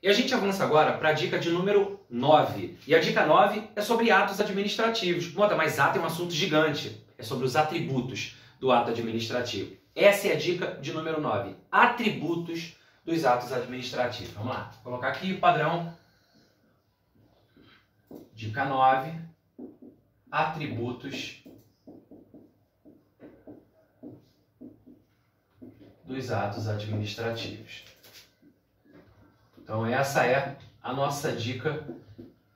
E a gente avança agora para a dica de número 9. E a dica 9 é sobre atos administrativos. Mota, mas ato é um assunto gigante. É sobre os atributos do ato administrativo. Essa é a dica de número 9. Atributos dos atos administrativos. Vamos lá. Vou colocar aqui o padrão. Dica 9. Atributos dos atos administrativos. Então essa é a nossa dica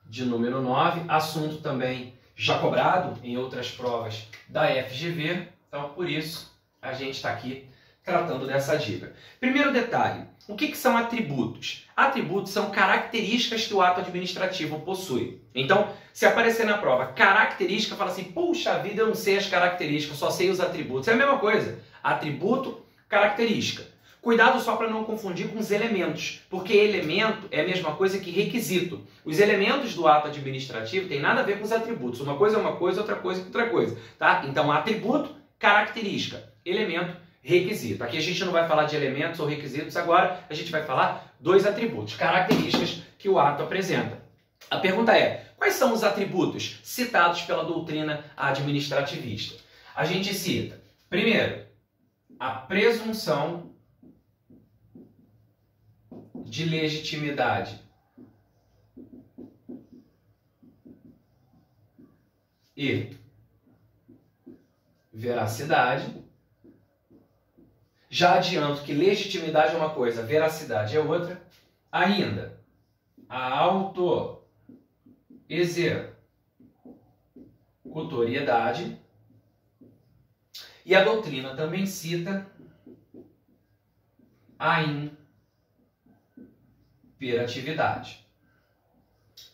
de número 9, assunto também já cobrado em outras provas da FGV, então por isso a gente está aqui tratando dessa dica. Primeiro detalhe, o que são atributos? Atributos são características que o ato administrativo possui. Então, se aparecer na prova característica, fala assim, puxa vida, eu não sei as características, só sei os atributos. É a mesma coisa, atributo, característica. Cuidado só para não confundir com os elementos, porque elemento é a mesma coisa que requisito. Os elementos do ato administrativo têm nada a ver com os atributos. Uma coisa é uma coisa, outra coisa é outra coisa. Tá? Então, atributo, característica, elemento, requisito. Aqui a gente não vai falar de elementos ou requisitos agora, a gente vai falar dos atributos, características que o ato apresenta. A pergunta é, quais são os atributos citados pela doutrina administrativista? A gente cita, primeiro, a presunção de legitimidade e veracidade. Já adianto que legitimidade é uma coisa, veracidade é outra. Ainda, a autoexecutoriedade. E a doutrina também cita a imperatividade.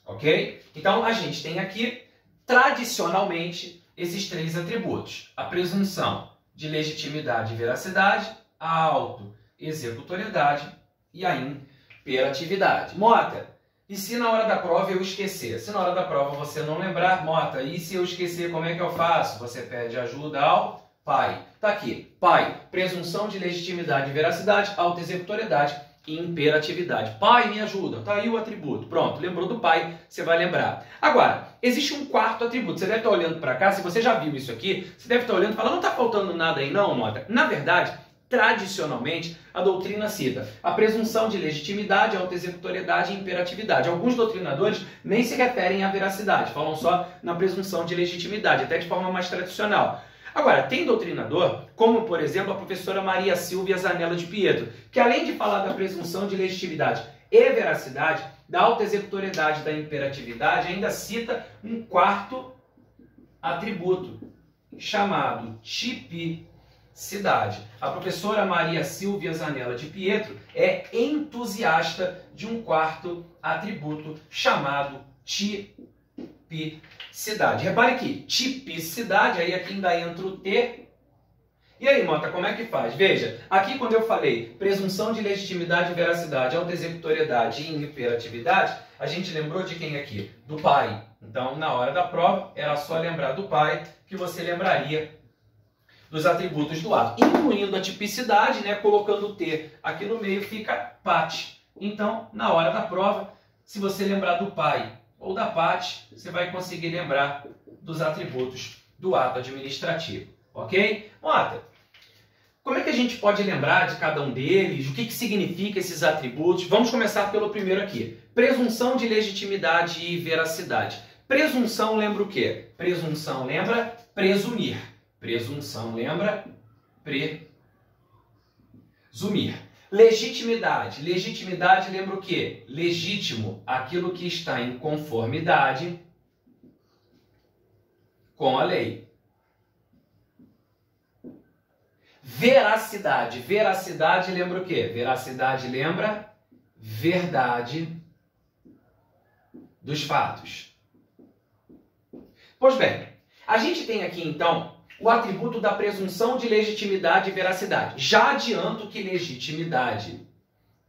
Ok? Então, a gente tem aqui, tradicionalmente, esses três atributos. A presunção de legitimidade e veracidade, a autoexecutoriedade e a imperatividade. Mota, e se na hora da prova eu esquecer? Se na hora da prova você não lembrar, Mota, e se eu esquecer, como é que eu faço? Você pede ajuda ao pai. Tá aqui, pai, presunção de legitimidade e veracidade, autoexecutoriedade e imperatividade. Pai, me ajuda. Tá aí o atributo. Pronto, lembrou do pai, você vai lembrar. Agora, existe um quarto atributo. Você deve estar olhando para cá, se você já viu isso aqui, você deve estar olhando e falar, não está faltando nada aí não, Mota? Na verdade, tradicionalmente, a doutrina cita a presunção de legitimidade, autoexecutoriedade e imperatividade. Alguns doutrinadores nem se referem à veracidade, falam só na presunção de legitimidade, até de forma mais tradicional. Agora, tem doutrinador, como por exemplo a professora Maria Silvia Zanella de Pietro, que além de falar da presunção de legitimidade e veracidade, da autoexecutoriedade e da imperatividade, ainda cita um quarto atributo, chamado tipicidade. A professora Maria Silvia Zanella de Pietro é entusiasta de um quarto atributo chamado tipicidade. Repare que tipicidade, aí aqui ainda entra o T. E aí, Mota, como é que faz? Veja, aqui quando eu falei presunção de legitimidade e veracidade, autoexecutoriedade e imperatividade, a gente lembrou de quem aqui? Do pai. Então, na hora da prova, era só lembrar do pai que você lembraria dos atributos do ato. Incluindo a tipicidade, né, colocando o T aqui no meio, fica pati. Então, na hora da prova, se você lembrar do pai ou da pati, você vai conseguir lembrar dos atributos do ato administrativo. Ok? Mota, como é que a gente pode lembrar de cada um deles? O que significa esses atributos? Vamos começar pelo primeiro aqui. Presunção de legitimidade e veracidade. Presunção lembra o quê? Presunção lembra presumir. Presunção lembra presumir. Legitimidade. Legitimidade lembra o quê? Legítimo, aquilo que está em conformidade com a lei. Veracidade. Veracidade lembra o quê? Veracidade lembra verdade dos fatos. Pois bem, a gente tem aqui então o atributo da presunção de legitimidade e veracidade. Já adianto que legitimidade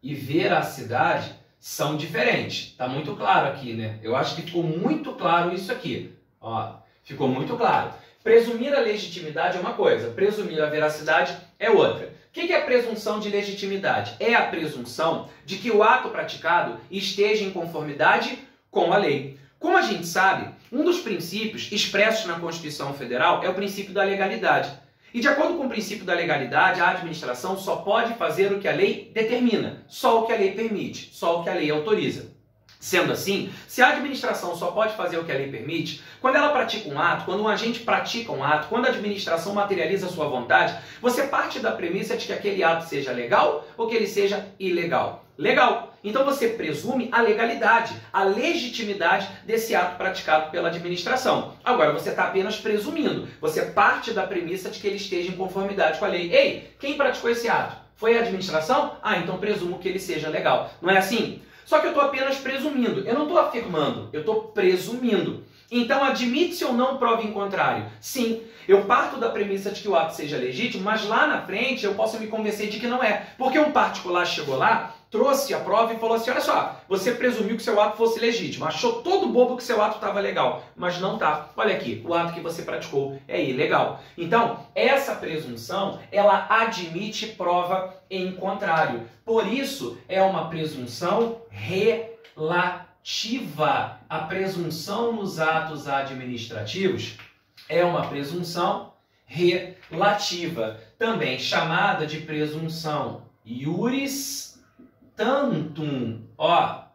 e veracidade são diferentes. Tá muito claro aqui, né? Eu acho que ficou muito claro isso aqui. Ó, ficou muito claro. Presumir a legitimidade é uma coisa, presumir a veracidade é outra. O que é a presunção de legitimidade? É a presunção de que o ato praticado esteja em conformidade com a lei. Como a gente sabe, um dos princípios expressos na Constituição Federal é o princípio da legalidade. E de acordo com o princípio da legalidade, a administração só pode fazer o que a lei determina, só o que a lei permite, só o que a lei autoriza. Sendo assim, se a administração só pode fazer o que a lei permite, quando ela pratica um ato, quando um agente pratica um ato, quando a administração materializa a sua vontade, você parte da premissa de que aquele ato seja legal ou que ele seja ilegal. Legal. Então você presume a legalidade, a legitimidade desse ato praticado pela administração. Agora, você está apenas presumindo. Você parte da premissa de que ele esteja em conformidade com a lei. Ei, quem praticou esse ato? Foi a administração? Ah, então presumo que ele seja legal. Não é assim? Só que eu estou apenas presumindo. Eu não estou afirmando, eu estou presumindo. Então, admite-se ou não prova em contrário? Sim, eu parto da premissa de que o ato seja legítimo, mas lá na frente eu posso me convencer de que não é. Porque um particular chegou lá, trouxe a prova e falou assim, olha só, você presumiu que seu ato fosse legítimo, achou todo bobo que seu ato estava legal, mas não tá. Olha aqui, o ato que você praticou é ilegal. Então, essa presunção, ela admite prova em contrário. Por isso, é uma presunção relativa. A presunção nos atos administrativos é uma presunção relativa, também chamada de presunção iuris tantum,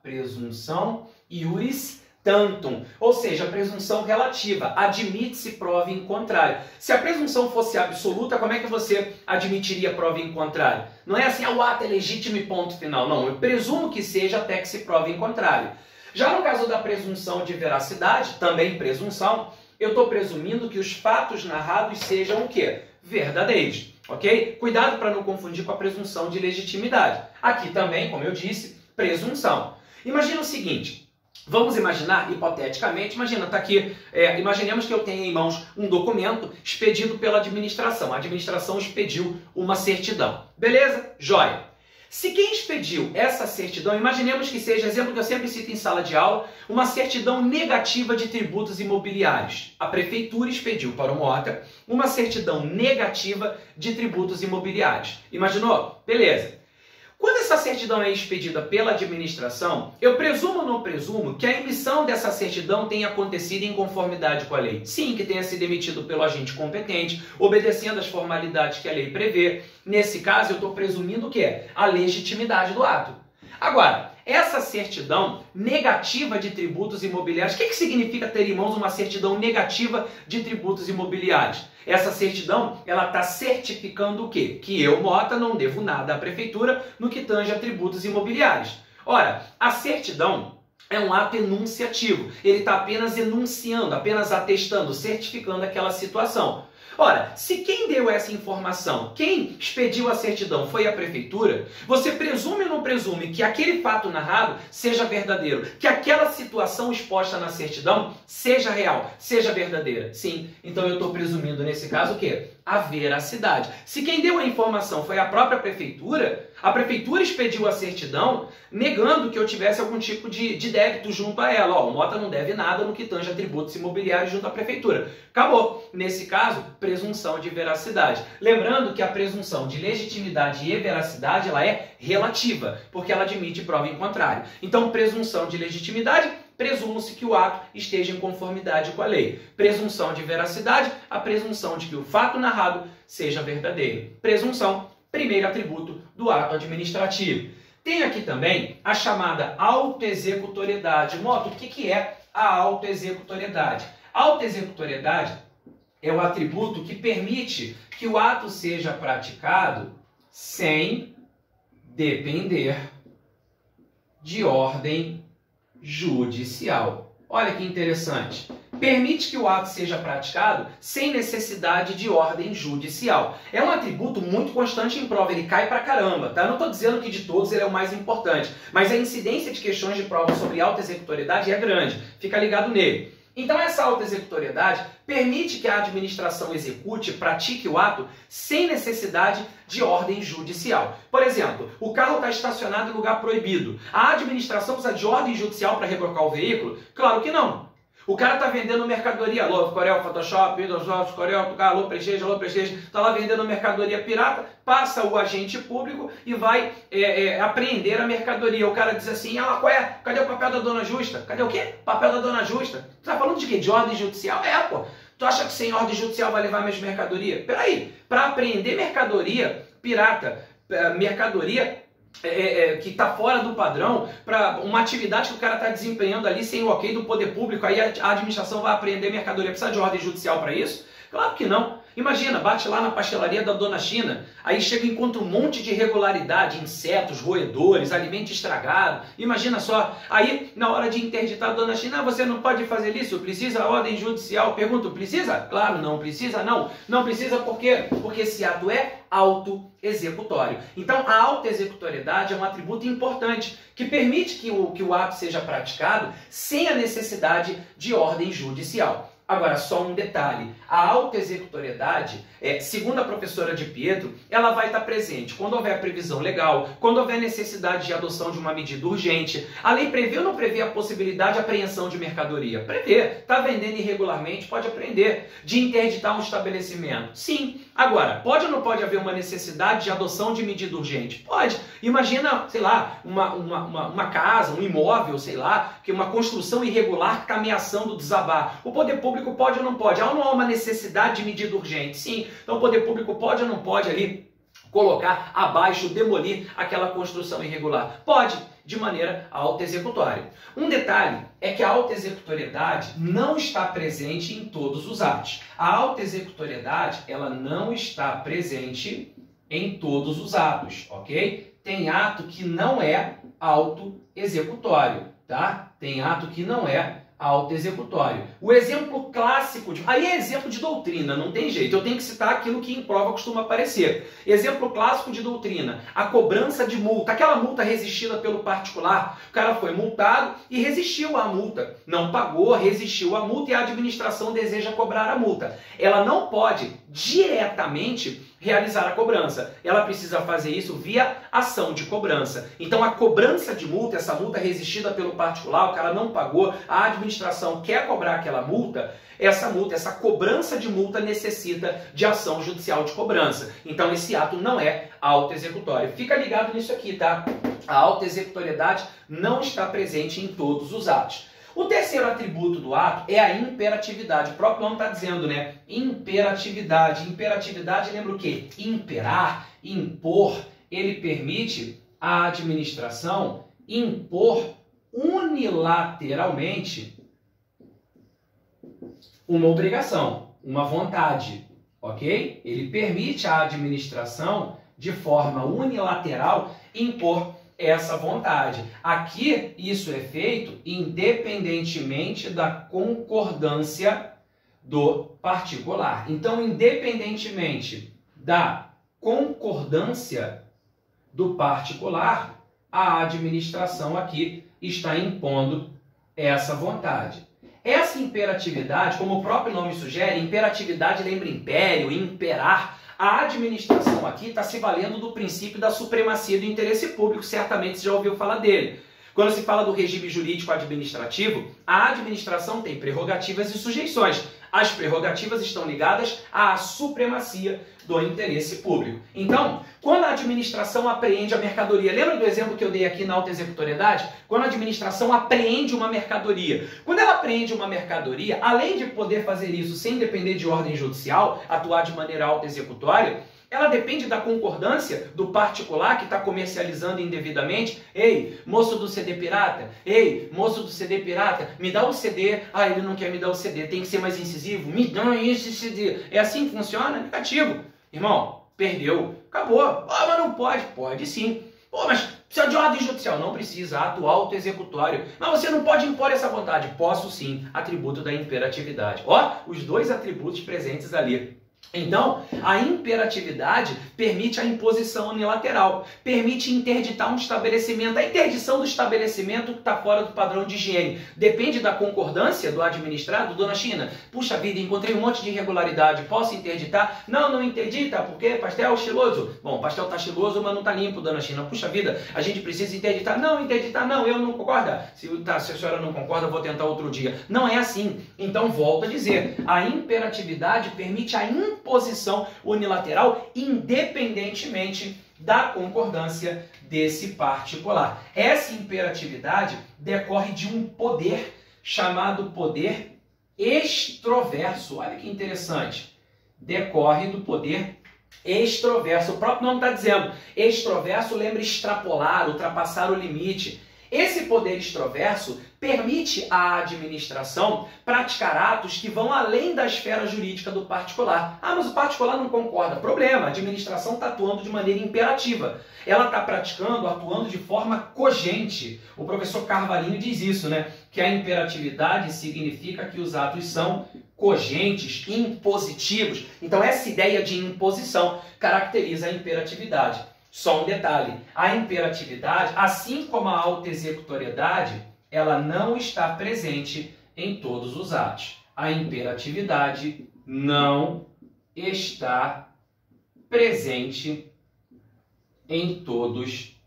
presunção iuris tantum, ou seja, presunção relativa, admite-se prova em contrário. Se a presunção fosse absoluta, como é que você admitiria prova em contrário? Não é assim, o ato é legítimo e ponto final, não, eu presumo que seja até que se prove em contrário. Já no caso da presunção de veracidade, também presunção, eu estou presumindo que os fatos narrados sejam o quê? Verdadeiros. Ok? Cuidado para não confundir com a presunção de legitimidade. Aqui também, como eu disse, presunção. Imagina o seguinte, vamos imaginar, hipoteticamente, tá aqui, imaginemos que eu tenha em mãos um documento expedido pela administração. A administração expediu uma certidão. Beleza? Joia. Se quem expediu essa certidão, imaginemos que seja, exemplo que eu sempre cito em sala de aula, uma certidão negativa de tributos imobiliários. A prefeitura expediu para o Mota uma certidão negativa de tributos imobiliários. Imaginou? Beleza. Quando essa certidão é expedida pela administração, eu presumo ou não presumo que a emissão dessa certidão tenha acontecido em conformidade com a lei? Sim, que tenha sido emitido pelo agente competente, obedecendo às formalidades que a lei prevê. Nesse caso, eu estou presumindo o quê? A legitimidade do ato. Agora, essa certidão negativa de tributos imobiliários, o que significa ter em mãos uma certidão negativa de tributos imobiliários? Essa certidão, ela está certificando o quê? Que eu, Mota, não devo nada à prefeitura no que tange a tributos imobiliários. Ora, a certidão é um ato enunciativo. Ele está apenas enunciando, apenas atestando, certificando aquela situação. Ora, se quem deu essa informação, quem expediu a certidão foi a prefeitura, você presume ou não presume que aquele fato narrado seja verdadeiro, que aquela situação exposta na certidão seja real, seja verdadeira? Sim, então eu estou presumindo nesse caso o quê? A veracidade. Se quem deu a informação foi a própria prefeitura, a prefeitura expediu a certidão negando que eu tivesse algum tipo de débito junto a ela. O Mota não deve nada no que tange a tributos imobiliários junto à prefeitura. Acabou. Nesse caso, presunção de veracidade. Lembrando que a presunção de legitimidade e veracidade ela é relativa, porque ela admite prova em contrário. Então, presunção de legitimidade, presume-se que o ato esteja em conformidade com a lei. Presunção de veracidade, a presunção de que o fato narrado seja verdadeiro. Presunção, primeiro atributo do ato administrativo. Tem aqui também a chamada autoexecutoriedade. Mota, o que é a autoexecutoriedade? A autoexecutoriedade é o atributo que permite que o ato seja praticado sem depender de ordem judicial. Olha que interessante. Permite que o ato seja praticado sem necessidade de ordem judicial. É um atributo muito constante em prova, ele cai pra caramba, tá? Não estou dizendo que de todos ele é o mais importante, mas a incidência de questões de prova sobre autoexecutoriedade é grande, fica ligado nele. Então essa autoexecutoriedade permite que a administração execute, pratique o ato sem necessidade de ordem judicial. Por exemplo, o carro está estacionado em lugar proibido. A administração precisa de ordem judicial para rebrocar o veículo? Claro que não. O cara tá vendendo mercadoria, alô, Corel, Photoshop, Windows, Corel, alô, Prestige, tá lá vendendo mercadoria pirata, passa o agente público e vai apreender a mercadoria. O cara diz assim, ah, qual é? Cadê o papel da dona justa? Cadê o quê? Papel da dona justa? Tu tá falando de quê? De ordem judicial? Pô. Tu acha que sem ordem judicial vai levar minhas mercadorias? Peraí, para apreender mercadoria pirata, mercadoria que está fora do padrão, para uma atividade que o cara está desempenhando ali sem o ok do poder público, aí a administração vai apreender mercadoria. Precisa de ordem judicial para isso? Claro que não. Imagina, bate lá na pastelaria da Dona China, aí chega e encontra um monte de irregularidade, insetos, roedores, alimento estragado. Imagina só, aí na hora de interditar a Dona China, você não pode fazer isso, precisa ordem judicial. Pergunto, precisa? Claro, não precisa, não. Não precisa por quê? Porque esse ato é auto-executório. Então, a auto-executoriedade é um atributo importante que permite que o ato seja praticado sem a necessidade de ordem judicial. Agora, só um detalhe, a auto-executoriedade, segundo a professora de Pietro, ela vai estar presente quando houver previsão legal, quando houver necessidade de adoção de uma medida urgente. A lei prevê ou não prevê a possibilidade de apreensão de mercadoria? Prevê. Está vendendo irregularmente, pode apreender. De interditar um estabelecimento? Sim. Agora, pode ou não pode haver uma necessidade de adoção de medida urgente? Pode. Imagina, sei lá, uma casa, um imóvel, sei lá, que uma construção irregular que está ameaçando desabar. O poder público pode ou não pode? Há ou não há uma necessidade de medida urgente? Sim. Então o poder público pode ou não pode ali colocar abaixo, demolir aquela construção irregular? Pode, de maneira auto-executória. Um detalhe é que a auto-executoriedade não está presente em todos os atos. A auto-executoriedade, ela não está presente em todos os atos, ok? Tem ato que não é auto-executório, tá? Tem ato que não é auto-executório. O exemplo clássico, aí é exemplo de doutrina, não tem jeito, eu tenho que citar aquilo que em prova costuma aparecer. Exemplo clássico de doutrina, a cobrança de multa, aquela multa resistida pelo particular, o cara foi multado e resistiu à multa, não pagou, resistiu à multa e a administração deseja cobrar a multa. Ela não pode diretamente realizar a cobrança. Ela precisa fazer isso via ação de cobrança. Então a cobrança de multa, essa multa resistida pelo particular, o cara não pagou, a administração quer cobrar aquela multa, essa cobrança de multa necessita de ação judicial de cobrança. Então esse ato não é auto-executório. Fica ligado nisso aqui, tá? A auto-executoriedade não está presente em todos os atos. O terceiro atributo do ato é a imperatividade. O próprio nome está dizendo, né? Imperatividade. Imperatividade lembra o quê? Imperar, impor. Ele permite à administração impor unilateralmente uma obrigação, uma vontade, ok? Ele permite à administração, de forma unilateral, impor essa vontade. Aqui, isso é feito independentemente da concordância do particular. Então, independentemente da concordância do particular, a administração aqui está impondo essa vontade. Essa imperatividade, como o próprio nome sugere, imperatividade lembra império, imperar. A administração aqui está se valendo do princípio da supremacia do interesse público, certamente você já ouviu falar dele. Quando se fala do regime jurídico administrativo, a administração tem prerrogativas e sujeições. As prerrogativas estão ligadas à supremacia do interesse público. Então, quando a administração apreende a mercadoria, lembra do exemplo que eu dei aqui na auto-executoriedade? Quando a administração apreende uma mercadoria. Quando ela apreende uma mercadoria, além de poder fazer isso sem depender de ordem judicial, atuar de maneira auto-executória, ela depende da concordância do particular que está comercializando indevidamente. Ei, moço do CD pirata, ei, moço do CD pirata, me dá o CD. Ah, ele não quer me dar o CD, tem que ser mais incisivo. Me dá esse CD. É assim que funciona? Negativo. Irmão, perdeu, acabou. Ah, mas não pode. Pode sim. Pô, mas precisa de ordem judicial. Não precisa, ato auto-executório. Mas você não pode impor essa vontade. Posso sim, atributo da imperatividade. Ó, os dois atributos presentes ali Então, a imperatividade permite a imposição unilateral, permite interditar um estabelecimento. A interdição do estabelecimento que está fora do padrão de higiene depende da concordância do administrado. Dona China, puxa vida, encontrei um monte de irregularidade, posso interditar? Não, não interdita, porque pastel estiloso. Bom, pastel está estiloso, mas não está limpo, Dona China. Puxa vida, a gente precisa interditar. Não, interditar não, eu não concordo. Se a senhora não concorda, eu vou tentar outro dia. Não é assim. Então, volto a dizer, a imperatividade permite a imposição unilateral independentemente da concordância desse particular. Essa imperatividade decorre de um poder chamado poder extroverso. Olha que interessante. Decorre do poder extroverso. O próprio nome está dizendo. Extroverso lembra extrapolar, ultrapassar o limite. Esse poder extroverso permite à administração praticar atos que vão além da esfera jurídica do particular. Ah, mas o particular não concorda. Problema, a administração está atuando de maneira imperativa. Ela está praticando, atuando de forma cogente. O professor Carvalhinho diz isso, né? Que a imperatividade significa que os atos são cogentes, impositivos. Então essa ideia de imposição caracteriza a imperatividade. Só um detalhe, a imperatividade, assim como a autoexecutoriedade, ela não está presente em todos os atos. A imperatividade não está presente em todos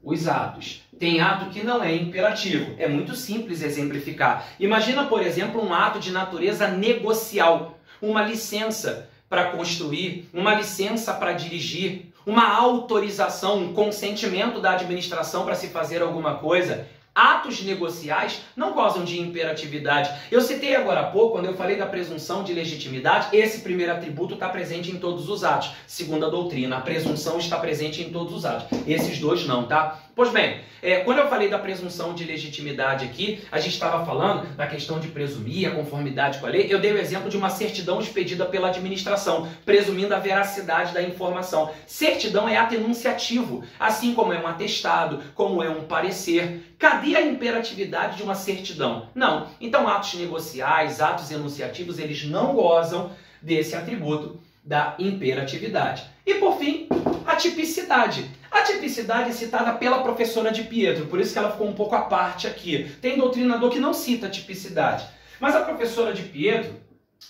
os atos. Tem ato que não é imperativo. É muito simples exemplificar. Imagina, por exemplo, um ato de natureza negocial, uma licença para construir, uma licença para dirigir, uma autorização, um consentimento da administração para se fazer alguma coisa. Atos negociais não gozam de imperatividade. Eu citei agora há pouco, quando eu falei da presunção de legitimidade, esse primeiro atributo está presente em todos os atos. Segundo a doutrina, a presunção está presente em todos os atos. Esses dois não, tá? Pois bem, quando eu falei da presunção de legitimidade aqui, a gente estava falando da questão de presumir a conformidade com a lei. Eu dei o exemplo de uma certidão expedida pela administração, presumindo a veracidade da informação. Certidão é ato enunciativo, assim como é um atestado, como é um parecer. Cadê a imperatividade de uma certidão? Não. Então, atos negociais, atos enunciativos, eles não gozam desse atributo da imperatividade. E, por fim, a tipicidade. A tipicidade é citada pela professora de Pietro, por isso que ela ficou um pouco à parte aqui. Tem doutrinador que não cita a tipicidade. Mas a professora de Pietro,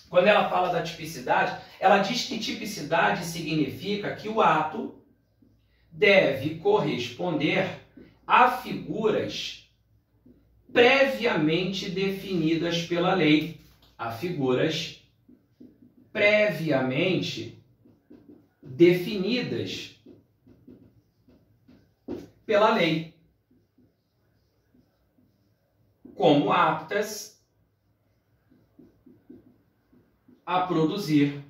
quando ela fala da tipicidade, ela diz que tipicidade significa que o ato deve corresponder a figuras previamente definidas pela lei. A figuras previamente definidas pela lei, como aptas a produzir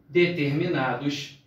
determinados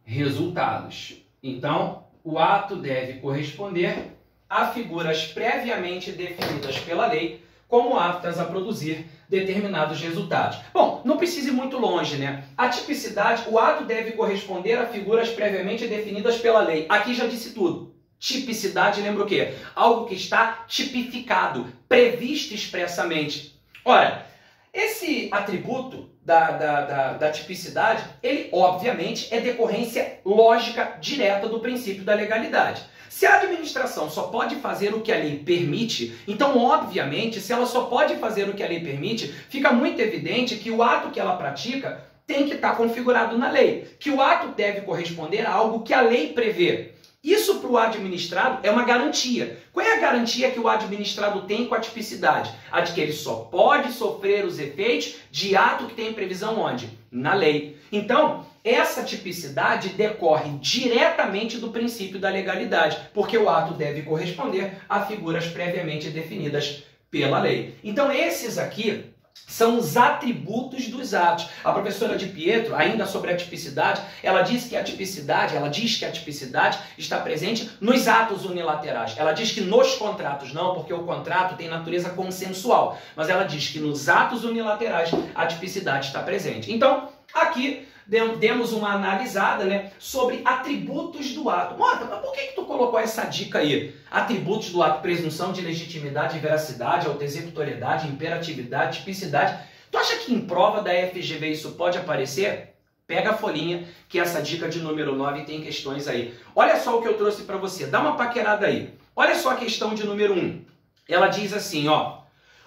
resultados. Então, o ato deve corresponder a figuras previamente definidas pela lei como aptas a produzir determinados resultados. Bom, não precisa ir muito longe, né? A tipicidade, o ato deve corresponder a figuras previamente definidas pela lei. Aqui já disse tudo. Tipicidade lembra o quê? Algo que está tipificado, previsto expressamente. Ora, esse atributo da tipicidade, ele obviamente é decorrência lógica direta do princípio da legalidade. Se a administração só pode fazer o que a lei permite, então obviamente, se ela só pode fazer o que a lei permite, fica muito evidente que o ato que ela pratica tem que estar configurado na lei, que o ato deve corresponder a algo que a lei prevê. Isso para o administrado é uma garantia. Qual é a garantia que o administrado tem com a tipicidade? A de que ele só pode sofrer os efeitos de ato que tem previsão onde? Na lei. Então, essa tipicidade decorre diretamente do princípio da legalidade, porque o ato deve corresponder a figuras previamente definidas pela lei. Então, esses aqui são os atributos dos atos. A professora de Pietro, ainda sobre a tipicidade, ela diz que a tipicidade está presente nos atos unilaterais. Ela diz que nos contratos não, porque o contrato tem natureza consensual. Mas ela diz que nos atos unilaterais a tipicidade está presente. Então, aqui demos uma analisada, né, sobre atributos do ato. Mota, mas por que tu colocou essa dica aí? Atributos do ato: presunção de legitimidade e veracidade, autoexecutoriedade, imperatividade, tipicidade. Tu acha que em prova da FGV isso pode aparecer? Pega a folhinha, que essa dica de número 9 tem questões aí. Olha só o que eu trouxe para você, dá uma paquerada aí. Olha só a questão de número 1. Ela diz assim, ó: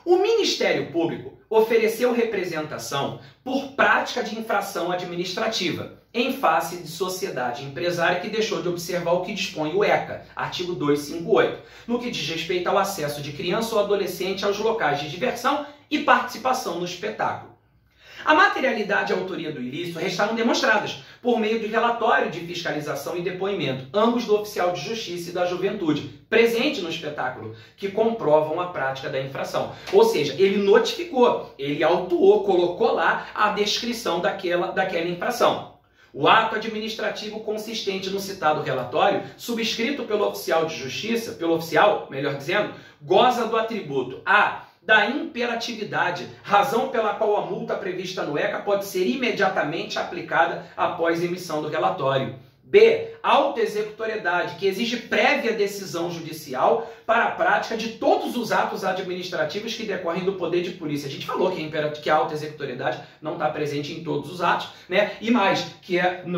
o Ministério Público ofereceu representação por prática de infração administrativa em face de sociedade empresária que deixou de observar o que dispõe o ECA, artigo 258, no que diz respeito ao acesso de criança ou adolescente aos locais de diversão e participação no espetáculo. A materialidade e a autoria do ilícito restaram demonstradas por meio de relatório de fiscalização e depoimento, ambos do oficial de justiça e da juventude, presente no espetáculo, que comprovam a prática da infração. Ou seja, ele notificou, ele autuou, colocou lá a descrição daquela infração. O ato administrativo consistente no citado relatório, subscrito pelo oficial de justiça, goza do atributo A, da imperatividade, razão pela qual a multa prevista no ECA pode ser imediatamente aplicada após a emissão do relatório. B, autoexecutoriedade, que exige prévia decisão judicial para a prática de todos os atos administrativos que decorrem do poder de polícia. A gente falou que a autoexecutoriedade não está presente em todos os atos, né? E mais,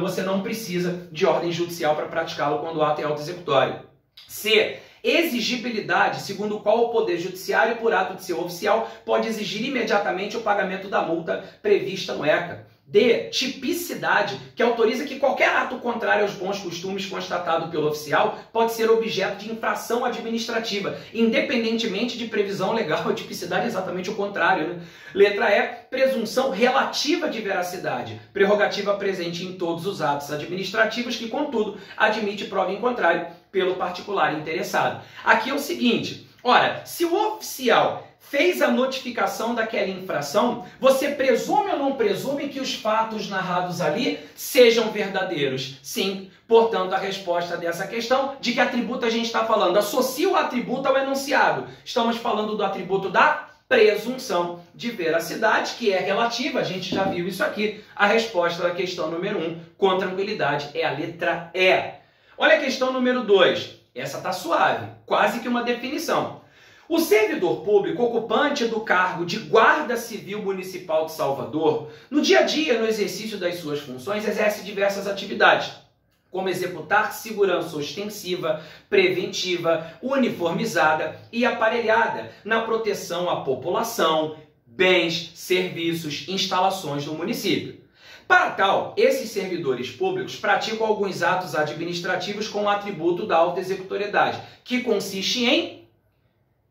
você não precisa de ordem judicial para praticá-lo quando o ato é autoexecutório. C, exigibilidade, segundo o qual o Poder Judiciário, por ato de seu oficial, pode exigir imediatamente o pagamento da multa prevista no ECA. D, tipicidade, que autoriza que qualquer ato contrário aos bons costumes constatado pelo oficial pode ser objeto de infração administrativa, independentemente de previsão legal. A tipicidade é exatamente o contrário, né? Letra E, presunção relativa de veracidade, prerrogativa presente em todos os atos administrativos que, contudo, admite prova em contrário pelo particular interessado. Aqui é o seguinte, ora, se o oficial fez a notificação daquela infração, você presume ou não presume que os fatos narrados ali sejam verdadeiros? Sim. Portanto, a resposta dessa questão, de que atributo a gente está falando? Associa o atributo ao enunciado. Estamos falando do atributo da presunção de veracidade, que é relativa, a gente já viu isso aqui. A resposta da questão número 1, com tranquilidade, é a letra E. Olha a questão número 2. Essa está suave, quase que uma definição. O servidor público ocupante do cargo de Guarda Civil Municipal de Salvador, no dia a dia, no exercício das suas funções, exerce diversas atividades, como executar segurança ostensiva, preventiva, uniformizada e aparelhada na proteção à população, bens, serviços, instalações do município. Para tal, esses servidores públicos praticam alguns atos administrativos com o atributo da autoexecutoriedade, que consiste em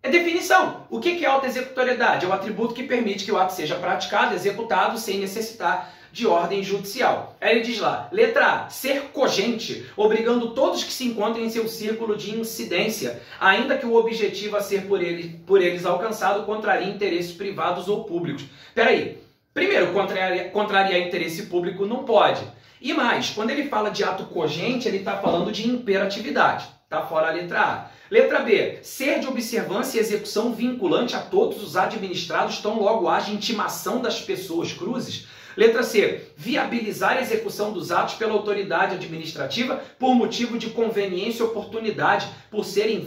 definição. O que é autoexecutoriedade? É o atributo que permite que o ato seja praticado, executado, sem necessitar de ordem judicial. Aí ele diz lá, letra A, ser cogente, obrigando todos que se encontrem em seu círculo de incidência, ainda que o objetivo a ser por eles alcançado contrarie interesses privados ou públicos. Peraí, primeiro, contrariar interesse público não pode. E mais, quando ele fala de ato cogente, ele está falando de imperatividade. Está fora a letra A. Letra B, ser de observância e execução vinculante a todos os administrados, tão logo haja intimação das pessoas cruzes. Letra C, viabilizar a execução dos atos pela autoridade administrativa por motivo de conveniência e oportunidade, por serem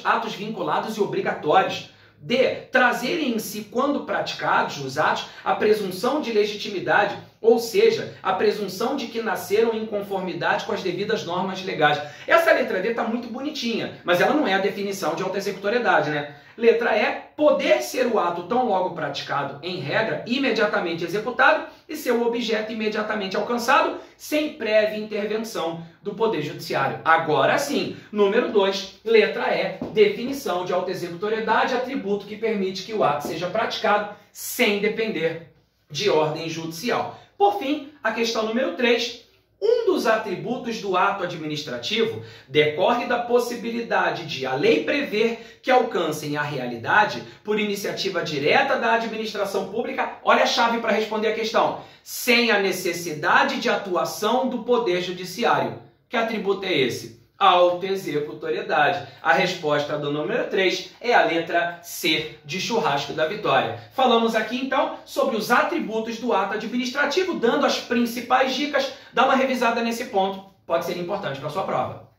atos vinculados e obrigatórios. D, trazerem em si, quando praticados os atos, a presunção de legitimidade, ou seja, a presunção de que nasceram em conformidade com as devidas normas legais. Essa letra D está muito bonitinha, mas ela não é a definição de autoexecutoriedade, né? Letra E, poder ser o ato tão logo praticado, em regra, imediatamente executado e seu objeto imediatamente alcançado, sem prévia intervenção do Poder Judiciário. Agora sim, número 2, letra E, definição de autoexecutoriedade, atributo que permite que o ato seja praticado sem depender de ordem judicial. Por fim, a questão número 3, um dos atributos do ato administrativo decorre da possibilidade de a lei prever que alcancem a realidade por iniciativa direta da administração pública, olha a chave para responder a questão, sem a necessidade de atuação do Poder Judiciário. Que atributo é esse? Autoexecutoriedade. A resposta do número 3 é a letra C, de churrasco da vitória. Falamos aqui, então, sobre os atributos do ato administrativo, dando as principais dicas. Dá uma revisada nesse ponto, pode ser importante para a sua prova.